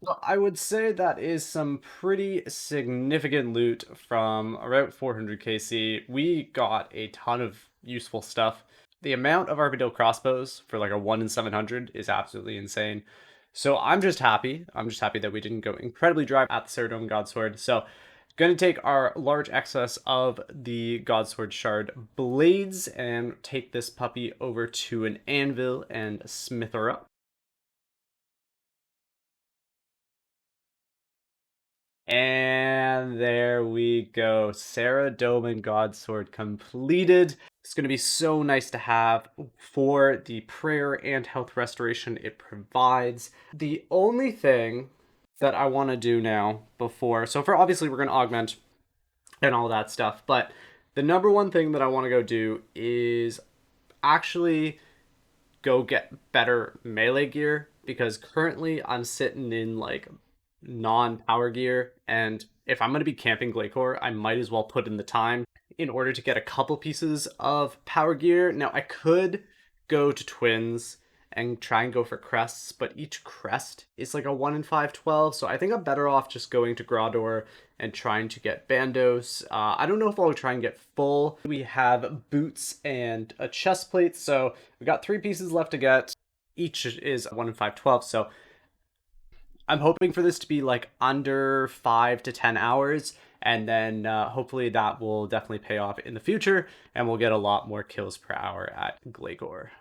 Well, I would say that is some pretty significant loot from about 400 KC. We got a ton of useful stuff. The amount of Armadillo crossbows for like a 1 in 700 is absolutely insane. So I'm just happy. I'm just happy that we didn't go incredibly dry at the Ceradome Godsword. So going to take our large excess of the Godsword Shard blades and take this puppy over to an anvil and smith her up. And there we go. Sarah Doman Godsword completed. It's going to be so nice to have for the prayer and health restoration it provides. The only thing that I want to do now before, so for obviously we're going to augment and all that stuff, but the number one thing that I want to go do is actually go get better melee gear because currently I'm sitting in like non-power gear, and if I'm going to be camping Glaycore, I might as well put in the time in order to get a couple pieces of power gear. Now I could go to twins and try and go for crests, but each crest is like a 1 in 512, so I think I'm better off just going to Grador and trying to get Bandos. I don't know if I'll try and get full. We have boots and a chest plate, so we got 3 pieces left to get. Each is 1 in 512, so I'm hoping for this to be like under 5 to 10 hours, and then hopefully that will definitely pay off in the future, and we'll get a lot more kills per hour at Glegor.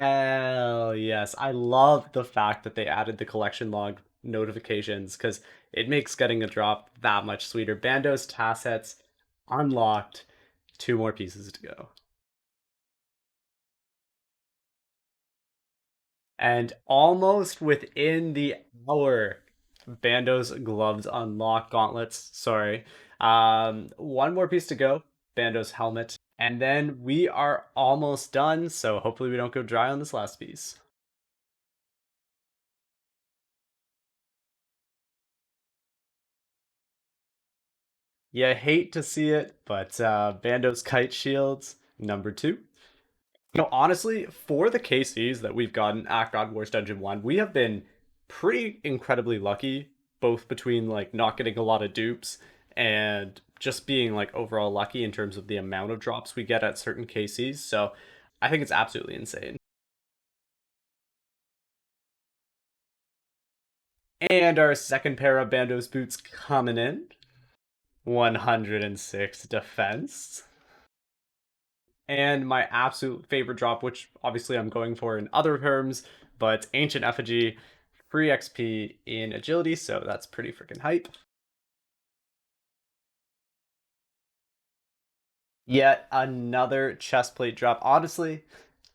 Hell yes. I love the fact that they added the collection log notifications because it makes getting a drop that much sweeter. Bandos Tassets unlocked. 2 more pieces to go. And almost within the hour, Bando's gloves unlock gauntlets. Sorry. 1 more piece to go. Bando's helmet. And then we are almost done. So hopefully we don't go dry on this last piece. You hate to see it, but Bando's kite shields, number 2. No, honestly, for the KCs that we've gotten at God Wars Dungeon 1, we have been pretty incredibly lucky, both between like not getting a lot of dupes and just being like overall lucky in terms of the amount of drops we get at certain KCs. So I think it's absolutely insane. And our second pair of Bandos boots coming in. 106 defense. And my absolute favorite drop, which obviously I'm going for in other terms, but Ancient Effigy, free XP in agility, so that's pretty freaking hype. Yet another chestplate drop. Honestly,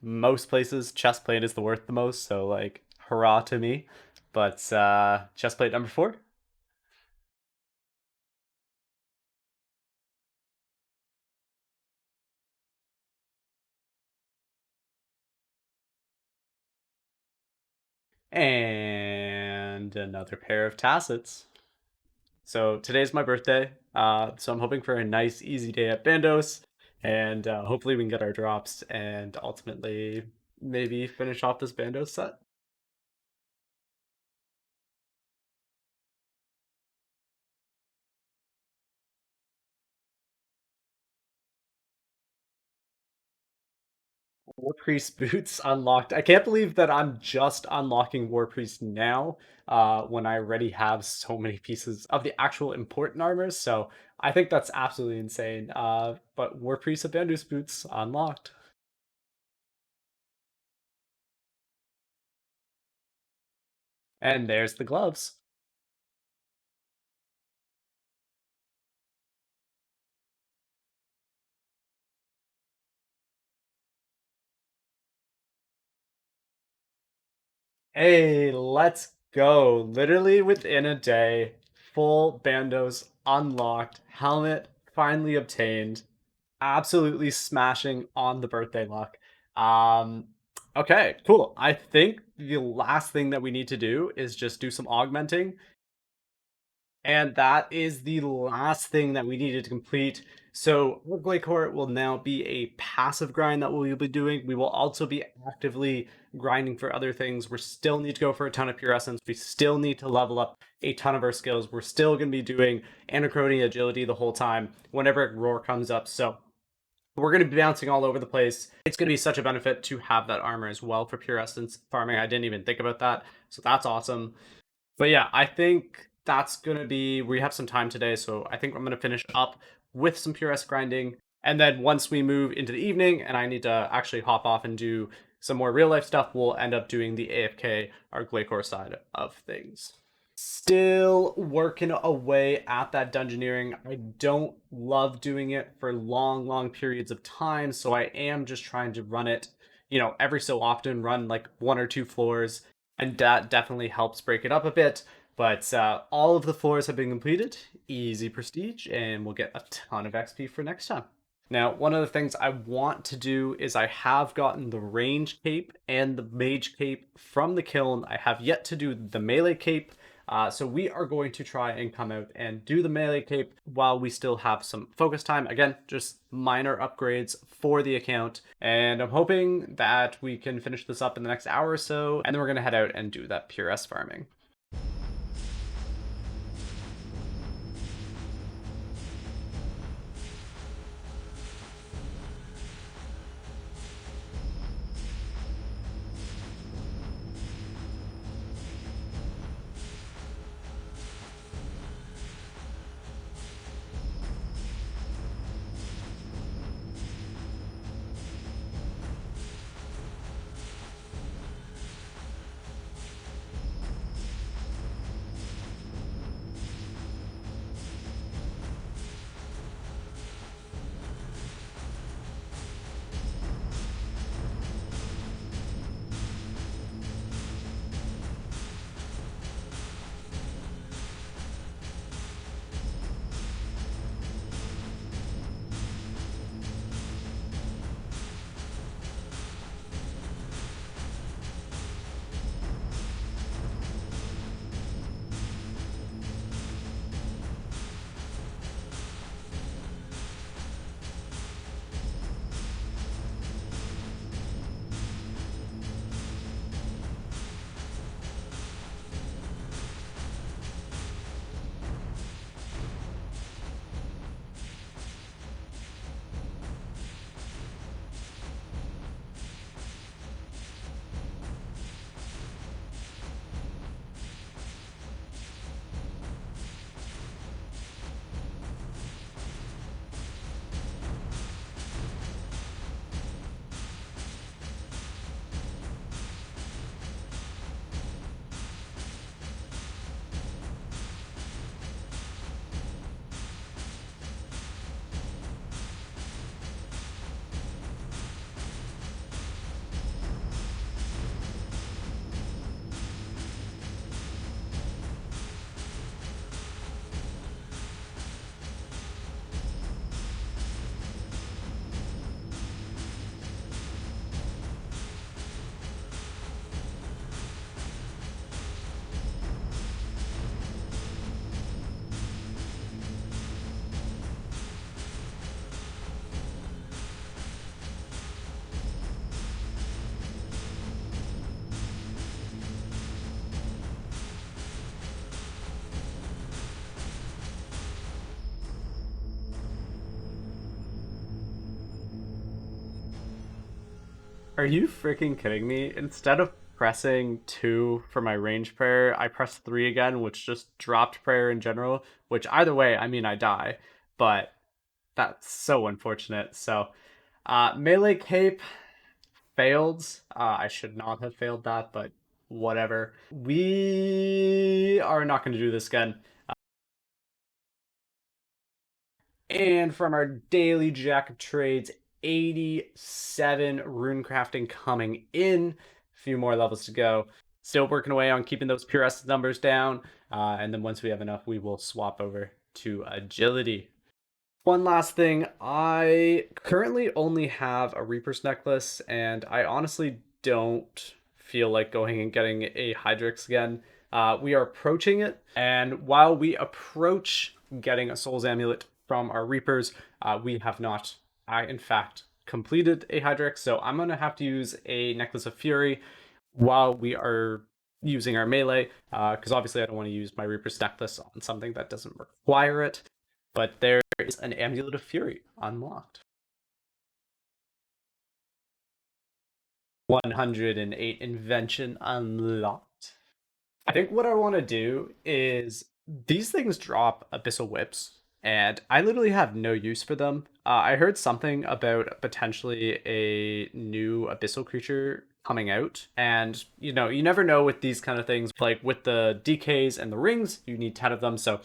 most places chestplate is the worth the most, so like hurrah to me. But chestplate number 4. And another pair of tassets. So today's my birthday. So I'm hoping for a nice, easy day at Bandos, and hopefully we can get our drops and ultimately maybe finish off this Bandos set. War Priest boots unlocked. I can't believe that I'm just unlocking War Priest now, when I already have so many pieces of the actual important armors. So I think that's absolutely insane. But War Priest of Bandos boots unlocked. And there's the gloves. Hey, let's go. Literally within a day, full Bandos unlocked, helmet finally obtained, absolutely smashing on the birthday luck. Um, Okay, cool. I think the last thing that we need to do is just do some augmenting. And that is the last thing that we needed to complete. So Work Core will now be a passive grind that we will be doing. We will also be actively grinding for other things. We still need to go for a ton of pure essence. We still need to level up a ton of our skills. We're still going to be doing anachrony agility the whole time whenever roar comes up. So we're going to be bouncing all over the place. It's going to be such a benefit to have that armor as well for pure essence farming. I didn't even think about that. So that's awesome. But yeah, I think that's gonna be. We have some time today, so I think I'm gonna finish up with some Pure S grinding, and then once we move into the evening, and I need to actually hop off and do some more real life stuff, we'll end up doing the AFK, our Glaycore side of things. Still working away at that dungeoneering. I don't love doing it for long periods of time, so I am just trying to run it, every so often, run like 1 or 2 floors, and that definitely helps break it up a bit. But all of the floors have been completed, easy prestige, and we'll get a ton of XP for next time. Now, one of the things I want to do is I have gotten the range cape and the mage cape from the kiln. I have yet to do the melee cape. So we are going to try and come out and do the melee cape while we still have some focus time. Again, just minor upgrades for the account. And I'm hoping that we can finish this up in the next hour or so. And then we're going to head out and do that pure S farming. Are you freaking kidding me? Instead of pressing 2 for my range prayer, I pressed 3 again, which just dropped prayer in general, which either way, I mean, I die. But that's so unfortunate. So, melee cape failed. I should not have failed that, but whatever. We are not going to do this again. And from our daily jack of trades, 87 runecrafting coming in. A few more levels to go. Still working away on keeping those pure essence numbers down. And then once we have enough, we will swap over to agility. One last thing, I currently only have a Reaper's necklace, and I honestly don't feel like going and getting a Hydrix again. We are approaching it, and while we approach getting a Soul's Amulet from our Reapers, we have not, in fact, completed a Hydrix, so I'm going to have to use a Necklace of Fury while we are using our melee, because obviously I don't want to use my Reaper's Necklace on something that doesn't require it, but there is an Amulet of Fury unlocked. 108 invention unlocked. I think what I want to do is these things drop abyssal whips, and I literally have no use for them. I heard something about potentially a new abyssal creature coming out, and you never know with these kind of things. Like with the DKs and the rings, you need 10 of them, so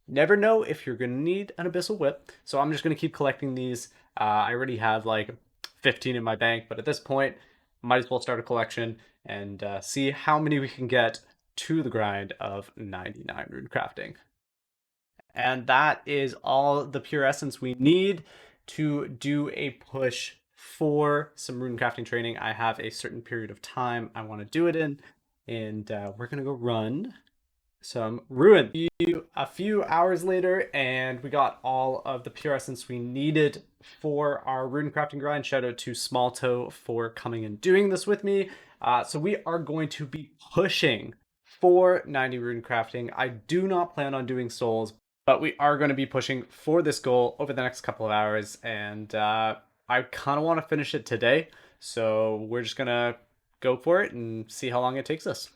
never know if you're gonna need an abyssal whip. So I'm just gonna keep collecting these. I already have like 15 in my bank, but at this point, might as well start a collection and see how many we can get to the grind of 99 rune crafting. And that is all the pure essence we need to do a push for some rune crafting training. I have a certain period of time I want to do it in, and we're gonna go run some ruin. A few hours later, and we got all of the pure essence we needed for our rune crafting grind. Shout out to Small Toe for coming and doing this with me. So we are going to be pushing for 90 rune crafting. I do not plan on doing souls, but we are going to be pushing for this goal over the next couple of hours, and I kind of want to finish it today. So we're just gonna go for it and see how long it takes us.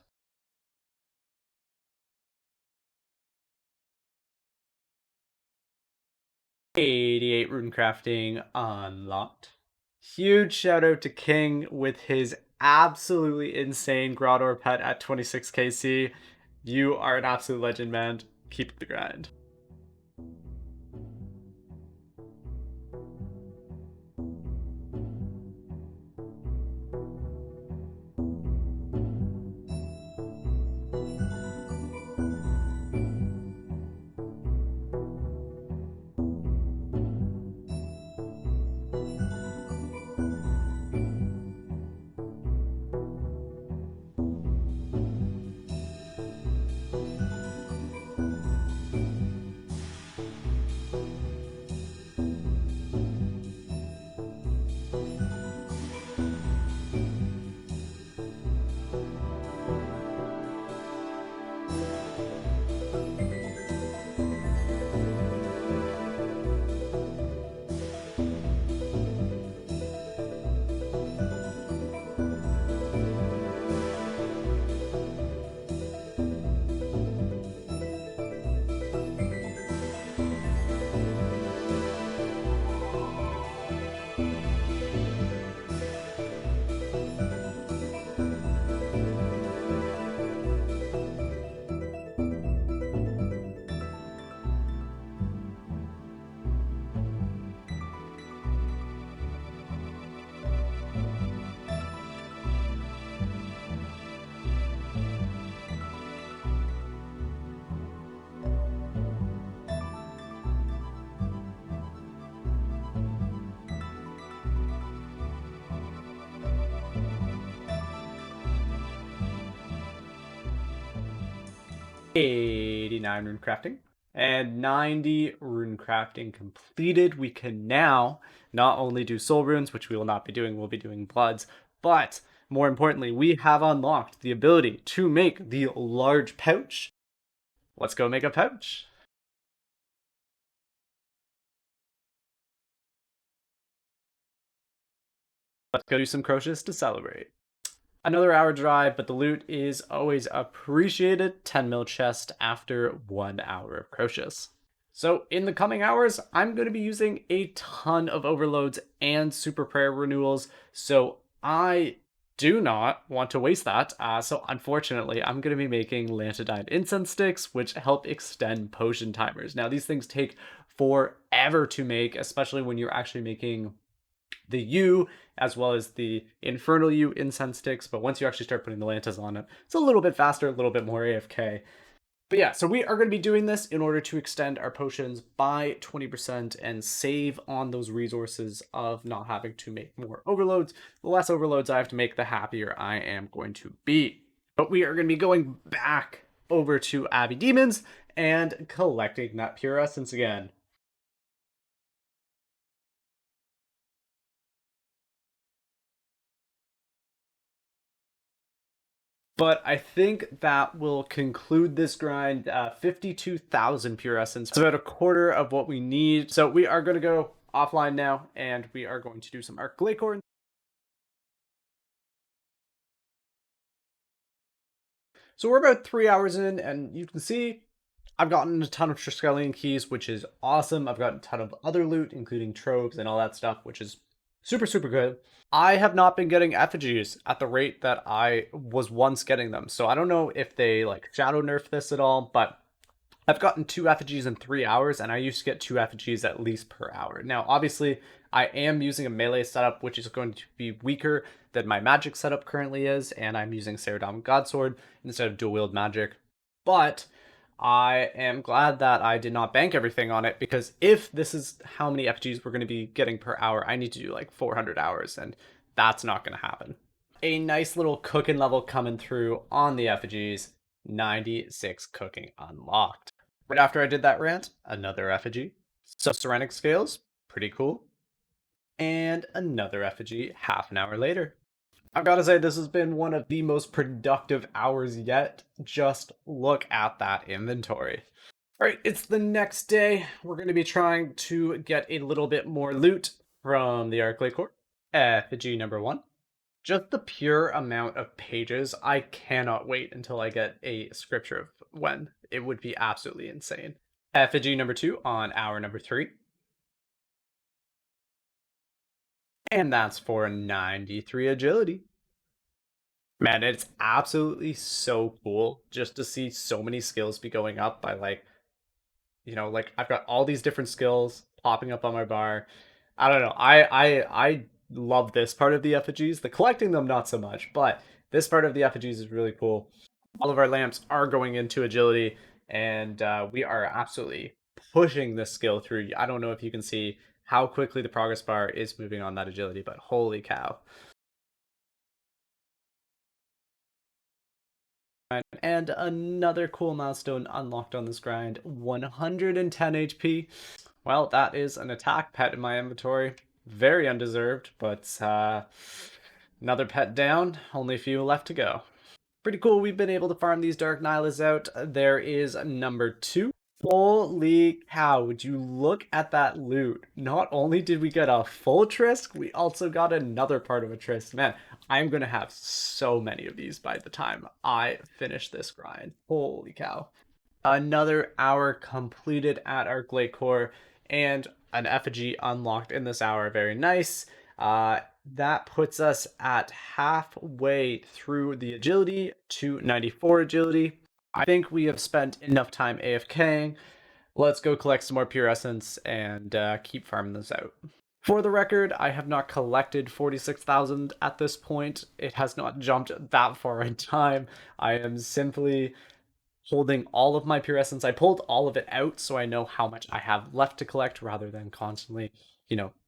88 rune crafting unlocked. Huge shout out to King with his absolutely insane Grottor pet at 26 KC. You are an absolute legend, man. Keep the grind. $89 rune crafting and 90 rune crafting completed. We can now not only do soul runes, which we will not be doing, we'll be doing bloods, but more importantly, we have unlocked the ability to make the large pouch. Let's go make a pouch. Let's go do some crochets to celebrate. Another hour drive, but the loot is always appreciated. 10 mil chest after 1 hour of crochets. So in the coming hours, I'm going to be using a ton of overloads and super prayer renewals. So I do not want to waste that. So unfortunately, I'm going to be making Lantadine incense sticks, which help extend potion timers. Now these things take forever to make, especially when you're actually making the U as well as the Infernal U incense sticks, but once you actually start putting the lantas on it, it's a little bit faster, a little bit more AFK. But yeah, so we are going to be doing this in order to extend our potions by 20% and save on those resources of not having to make more overloads. The less overloads I have to make, the happier I am going to be. But we are going to be going back over to Abbey Demons and collecting that pure essence again. But I think that will conclude this grind. 52,000 pure essence. It's about a quarter of what we need. So we are going to go offline now, and we are going to do some Arc Glacore. So we're about 3 hours in, and you can see I've gotten a ton of Triskelion keys, which is awesome. I've gotten a ton of other loot, including tropes and all that stuff, which is super, super good. I have not been getting effigies at the rate that I was once getting them. So I don't know if they like shadow nerf this at all, but I've gotten 2 effigies in 3 hours, and I used to get 2 effigies at least per hour. Now, obviously, I am using a melee setup, which is going to be weaker than my magic setup currently is, and I'm using Ceradom Godsword instead of dual wield magic. But I am glad that I did not bank everything on it, because if this is how many effigies we're going to be getting per hour, I need to do like 400 hours, and that's not going to happen. A nice little cooking level coming through on the effigies. 96 cooking unlocked. Right after I did that rant, another effigy. So Serenic Scales, pretty cool. And another effigy half an hour later. I've got to say, this has been one of the most productive hours yet. Just look at that inventory. All right, it's the next day. We're going to be trying to get a little bit more loot from the Arclay Court. Effigy number 1. Just the pure amount of pages, I cannot wait until I get a scripture of when. It would be absolutely insane. Effigy number 2 on hour number 3. And that's for 93 agility. Man, it's absolutely so cool just to see so many skills be going up by like, like I've got all these different skills popping up on my bar. I don't know. I love this part of the effigies. The collecting them not so much, but this part of the effigies is really cool. All of our lamps are going into agility, and we are absolutely pushing this skill through. I don't know if you can see how quickly the progress bar is moving on that agility, but holy cow. And another cool milestone unlocked on this grind, 110 HP. Well, that is an attack pet in my inventory. Very undeserved, but another pet down, only a few left to go. Pretty cool, we've been able to farm these Dark Nihilists out. There is number 2. Holy cow, would you look at that loot. Not only did we get a full Trisk, we also got another part of a Trisk. Man, I'm going to have so many of these by the time I finish this grind. Holy cow. Another hour completed at our Glacore, and an effigy unlocked in this hour. Very nice. That puts us at halfway through the agility to 94 agility. I think we have spent enough time AFKing. Let's go collect some more pure essence and keep farming this out. For the record, I have not collected 46,000 at this point. It has not jumped that far in time. I am simply holding all of my pure essence. I pulled all of it out so I know how much I have left to collect rather than constantly,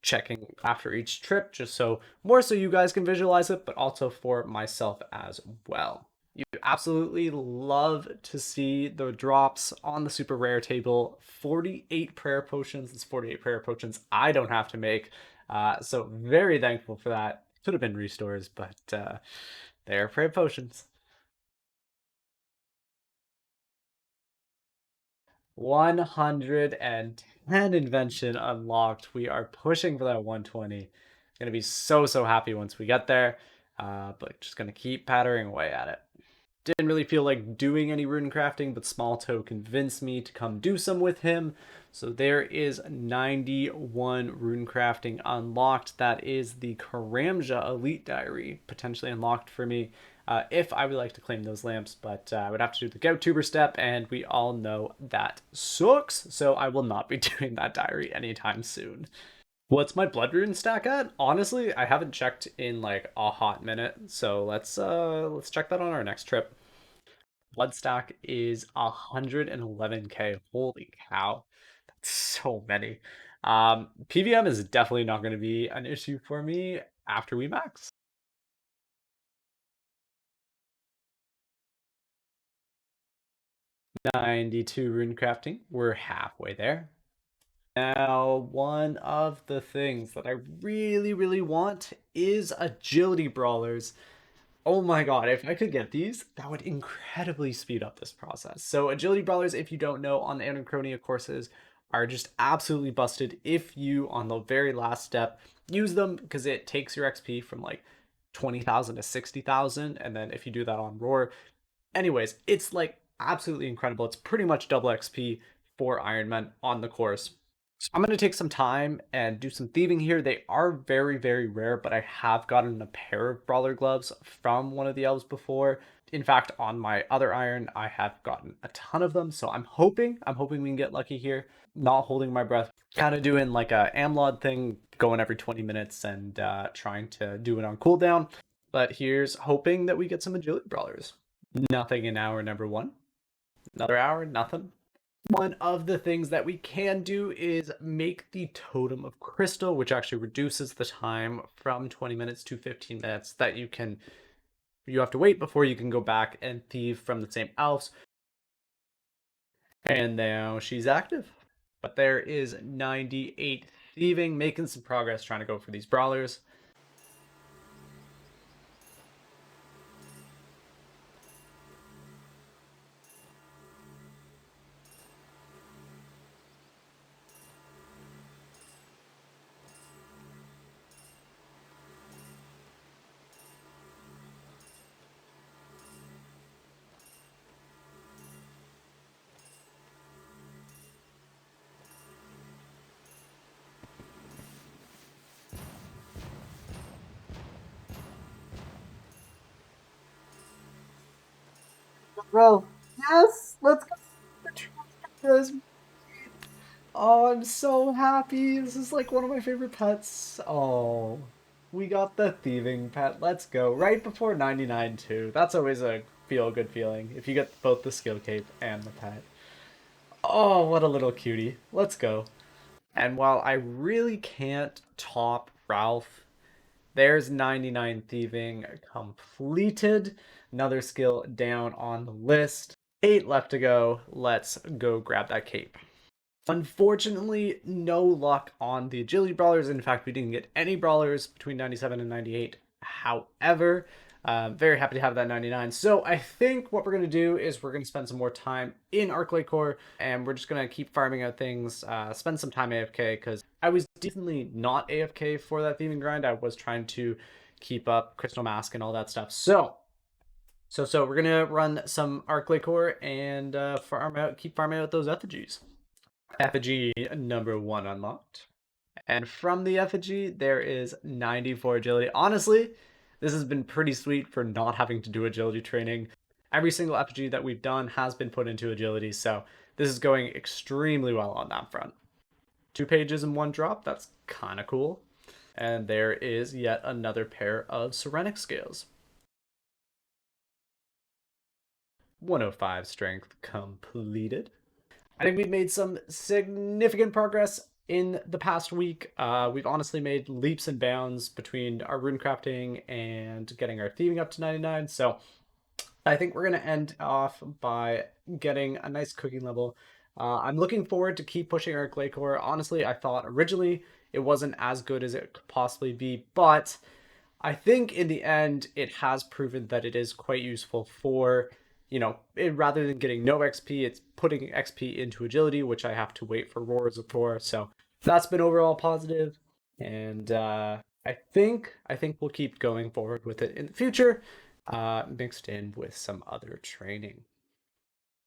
checking after each trip, just so more so you guys can visualize it, but also for myself as well. You absolutely love to see the drops on the super rare table. 48 prayer potions. It's 48 prayer potions I don't have to make. So very thankful for that. Could have been restores, but they're prayer potions. 110 invention unlocked. We are pushing for that 120. Gonna be so, so happy once we get there. But just gonna keep pattering away at it. Didn't really feel like doing any runecrafting, but Small Toe convinced me to come do some with him. So there is 91 runecrafting unlocked. That is the Karamja Elite Diary potentially unlocked for me if I would like to claim those lamps, but I would have to do the GoTuber step, and we all know that sucks, so I will not be doing that diary anytime soon. What's my blood rune stack at? Honestly, I haven't checked in like a hot minute, so let's check that on our next trip. Blood stack is 111k. Holy cow. That's so many. PVM is definitely not going to be an issue for me after we max. 92 runecrafting. We're halfway there. Now, one of the things that I really, really want is agility brawlers. Oh my god, if I could get these, that would incredibly speed up this process. So agility brawlers, if you don't know, on the Anachronia courses are just absolutely busted if you, on the very last step, use them because it takes your XP from like 20,000 to 60,000. And then if you do that on Roar, anyways, it's like absolutely incredible. It's pretty much double XP for Ironman on the course. So I'm going to take some time and do some thieving here. They are very, very rare, but I have gotten a pair of brawler gloves from one of the elves before. In fact, on my other iron, I have gotten a ton of them. So I'm hoping we can get lucky here. Not holding my breath, kind of doing like a Amlod thing, going every 20 minutes and trying to do it on cooldown. But here's hoping that we get some agility brawlers. Nothing in hour number one. Another hour, nothing. One of the things that we can do is make the Totem of Crystal, which actually reduces the time from 20 minutes to 15 minutes that you have to wait before you can go back and thieve from the same elves. And now she's active. But there is 98 thieving, making some progress trying to go for these brawlers. Bro, yes, let's go. Oh, I'm so happy. This is like one of my favorite pets. Oh, we got the thieving pet. Let's go. Right before 99 too. That's always a feel good feeling if you get both the skill cape and the pet. Oh, what a little cutie. Let's go. And while I really can't top Ralph, there's 99 thieving completed. Another skill down on the list. 8 left to go. Let's go grab that cape. Unfortunately, no luck on the agility brawlers. In fact, we didn't get any brawlers between 97 and 98. However, very happy to have that 99. So I think what we're going to do is we're going to spend some more time in Arclight Core, and we're just going to keep farming out things, spend some time AFK, because I was definitely not AFK for that thieving grind. I was trying to keep up Crystal Mask and all that stuff. So we're going to run some Arclight Core and keep farming out those effigies. Effigy number 1 unlocked. And from the effigy, there is 94 agility. Honestly, this has been pretty sweet for not having to do agility training. Every single effigy that we've done has been put into agility, so this is going extremely well on that front. 2 pages in 1 drop, that's kind of cool. And there is yet another pair of Serenic scales. 105 strength completed. I think we've made some significant progress in the past week. We've honestly made leaps and bounds between our runecrafting and getting our thieving up to 99. So I think we're going to end off by getting a nice cooking level. I'm looking forward to keep pushing our clay core. Honestly, I thought originally it wasn't as good as it could possibly be, but I think in the end, it has proven that it is quite useful for, rather than getting no XP, it's putting XP into agility, which I have to wait for roars for. So that's been overall positive, and I think we'll keep going forward with it in the future, mixed in with some other training.